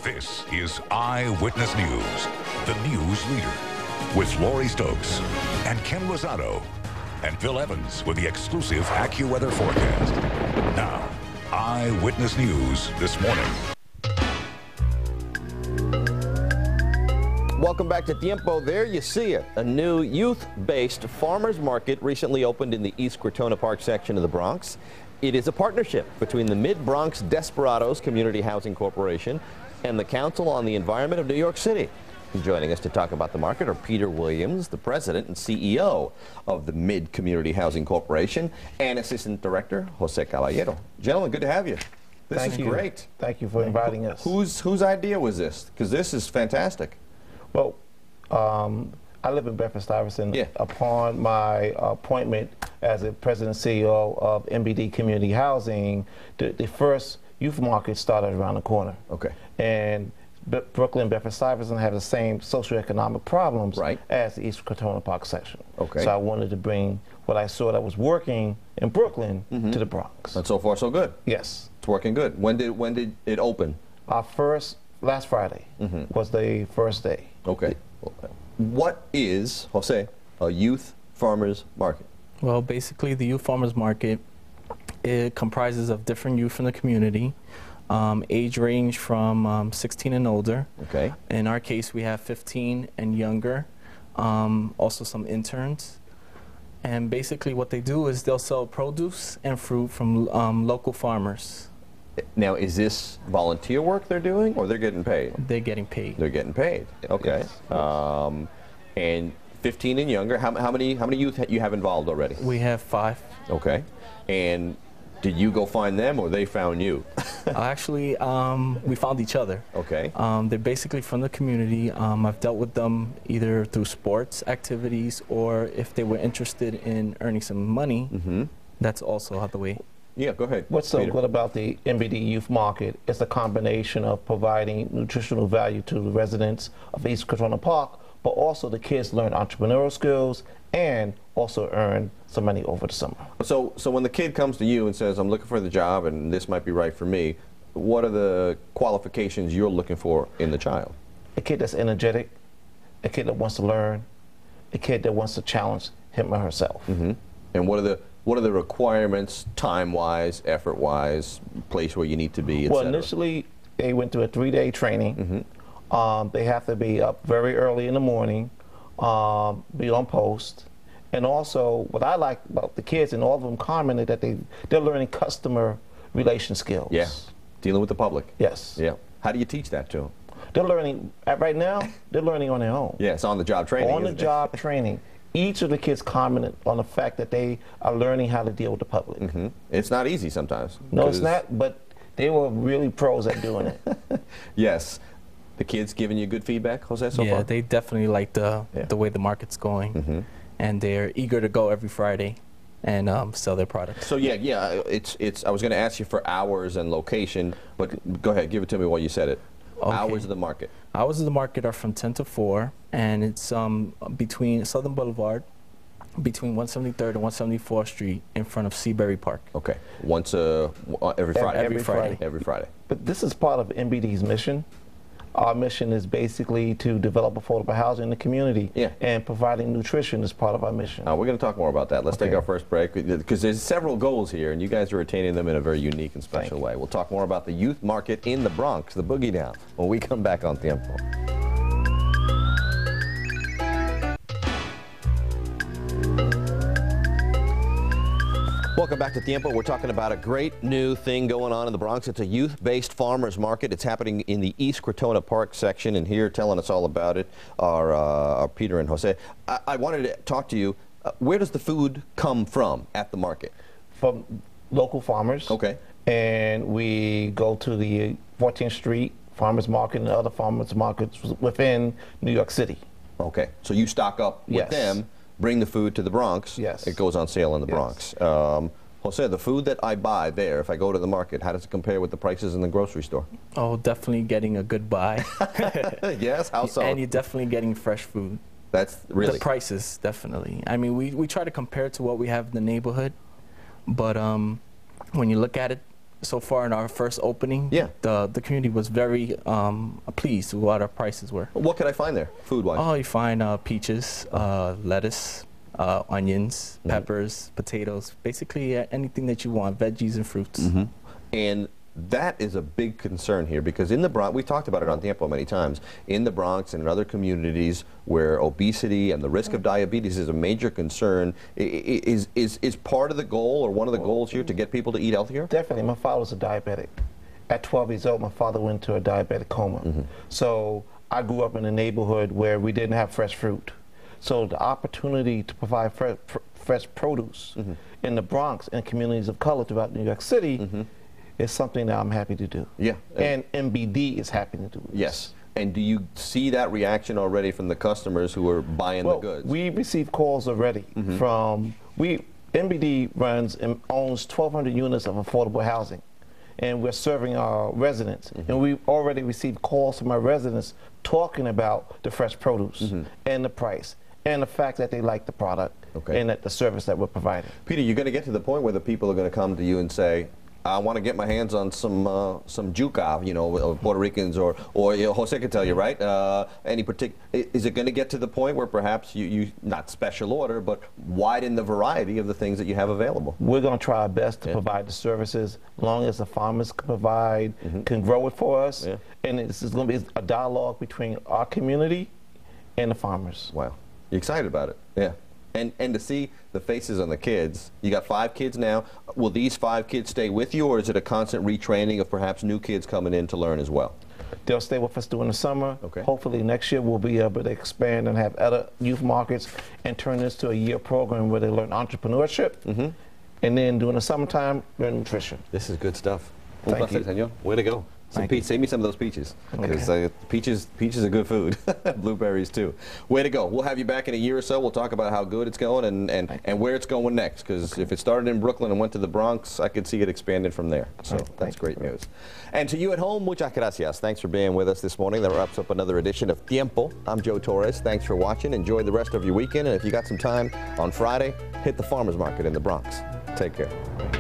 This is Eyewitness News, the news leader, with Lori Stokes and Ken Rosado and Phil Evans with the exclusive AccuWeather forecast. Now, Eyewitness News this morning. Welcome back to Tiempo. There you see it. A new youth-based farmers market recently opened in the East Crotona Park section of the Bronx. It is a partnership between the Mid-Bronx Desperados Community Housing Corporation and the Council on the Environment of New York City. Joining us to talk about the market are Peter Williams, the president and CEO of the Mid Community Housing Corporation, and Assistant Director Jose Caballero. Gentlemen, good to have you. This is great. Thank you for inviting us. Whose idea was this? Because this is fantastic. Well, I live in Bedford-Stuyvesant. Yeah. Upon my appointment as the president and CEO of MBD Community Housing, the first youth market started around the corner. Okay. And Brooklyn, Bedford-Stuyvesant have the same socioeconomic problems as the East Crotona Park section. Okay. So I wanted to bring what I saw that was working in Brooklyn to the Bronx. And so far, so good. Yes. It's working good. When did it open? Last Friday was the first day. Okay. What is, Jose, a youth farmers market? Well, basically, the youth farmers market, it comprises of different youth in the community, age range from 16 and older. Okay. In our case, we have 15 and younger, also some interns. And basically what they do is they'll sell produce and fruit from local farmers. Now, is this volunteer work they're doing, or they're getting paid? They're getting paid. They're getting paid. Okay. Yes. And 15 and younger. How many youth you have involved already? We have 5. Okay. And did you go find them, or they found you? Actually, we found each other. Okay. They're basically from the community. I've dealt with them either through sports activities, or if they were interested in earning some money. That's also how the way. Yeah, go ahead. What's so good about the MBD youth market is a combination of providing nutritional value to the residents of East Crotona Park, but also the kids learn entrepreneurial skills and also earn some money over the summer. So when the kid comes to you and says, I'm looking for the job and this might be right for me, what are the qualifications you're looking for in the child? A kid that's energetic, a kid that wants to learn, a kid that wants to challenge him or herself. And what are the requirements, time-wise, effort-wise, place where you need to be, et Well, cetera? initially, they went through a 3-day training. They have to be up very early in the morning, be on post. And also, what I like about the kids, and all of them commented that they're learning customer relation skills. Yeah, dealing with the public. Yes. Yeah. How do you teach that to them? They're learning, right now, they're learning on their own. Yeah, it's on-the-job training. On-the-job training. Each of the kids commented on the fact that they are learning how to deal with the public. It's not easy sometimes. No, it's not, but they were really pros at doing it. Yes. The kids giving you good feedback, Jose, so far? Yeah, they definitely like the way the market's going. And they're eager to go every Friday and sell their products. So yeah, I was going to ask you for hours and location, but go ahead, give it to me while you said it. Okay. Hours of the market. Hours of the market are from 10 to 4, and it's between Southern Boulevard, between 173rd and 174th Street, in front of Seabury Park. Okay. Once every Friday. Every Friday. Every Friday. But this is part of MBD's mission. Our mission is basically to develop affordable housing in the community, and providing nutrition is part of our mission. We're going to talk more about that. Let's take our first break, because there's several goals here, and you guys are attaining them in a very unique and special way. We'll talk more about the youth market in the Bronx, the Boogie Down, when we come back on Tiempo. Welcome back to Tiempo. We're talking about a great new thing going on in the Bronx. It's a youth-based farmers market. It's happening in the East Crotona Park section, and here telling us all about it are Peter and Jose. I wanted to talk to you. Where does the food come from at the market? From local farmers. Okay. And we go to the 14th Street Farmers Market and other farmers markets within New York City. Okay. So you stock up with them, bring the food to the Bronx. Yes. It goes on sale in the Bronx. Jose, the food that I buy there, if I go to the market, how does it compare with the prices in the grocery store? Oh, definitely getting a good buy. Yes, how so? And you're definitely getting fresh food. That's really? The prices, definitely. I mean, we try to compare it to what we have in the neighborhood, but when you look at it, so far in our first opening, yeah, the community was very pleased with what our prices were. What can I find there, food-wise? Oh, you find peaches, lettuce, onions, peppers, potatoes, basically anything that you want, veggies and fruits. And that is a big concern here, because in the Bronx, we've talked about it on Tiempo many times, in the Bronx and in other communities where obesity and the risk of diabetes is a major concern, is part of the goal, or one of the goals here, to get people to eat healthier? Definitely. My father was a diabetic. At 12 years old, my father went into a diabetic coma. So I grew up in a neighborhood where we didn't have fresh fruit. So the opportunity to provide fresh produce in the Bronx and communities of color throughout New York City is something that I'm happy to do. Yeah. And MBD is happy to do this. Yes. And do you see that reaction already from the customers who are buying the goods? We receive calls already from, MBD runs and owns 1,200 units of affordable housing, and we're serving our residents. And we've already received calls from our residents talking about the fresh produce and the price and the fact that they like the product and that the service that we're providing. Peter, you're going to get to the point where the people are going to come to you and say, I want to get my hands on some juca, you know, Puerto Ricans, or you know, Jose could tell you, right? Any particular, is it going to get to the point where perhaps you not special order, but widen the variety of the things that you have available? We're going to try our best to provide the services, as long as the farmers can provide, can grow it for us, and it's going to be a dialogue between our community and the farmers. Wow, you excited about it? Yeah. And to see the faces on the kids, you got 5 kids now. Will these 5 kids stay with you, or is it a constant retraining of perhaps new kids coming in to learn as well? They'll stay with us during the summer. Okay. Hopefully next year we'll be able to expand and have other youth markets and turn this to a year program where they learn entrepreneurship. And then during the summertime, learn nutrition. This is good stuff. Thank you. Senor. Way to go. Save me some of those peaches, because peaches are good food. Blueberries too. Way to go. We'll have you back in a year or so. We'll talk about how good it's going and where it's going next, because if it started in Brooklyn and went to the Bronx, I could see it expanding from there. So that's great news. And to you at home, muchas gracias. Thanks for being with us this morning. That wraps up another edition of Tiempo. I'm Joe Torres. Thanks for watching. Enjoy the rest of your weekend, and if you got some time on Friday, hit the farmers market in the Bronx. Take care.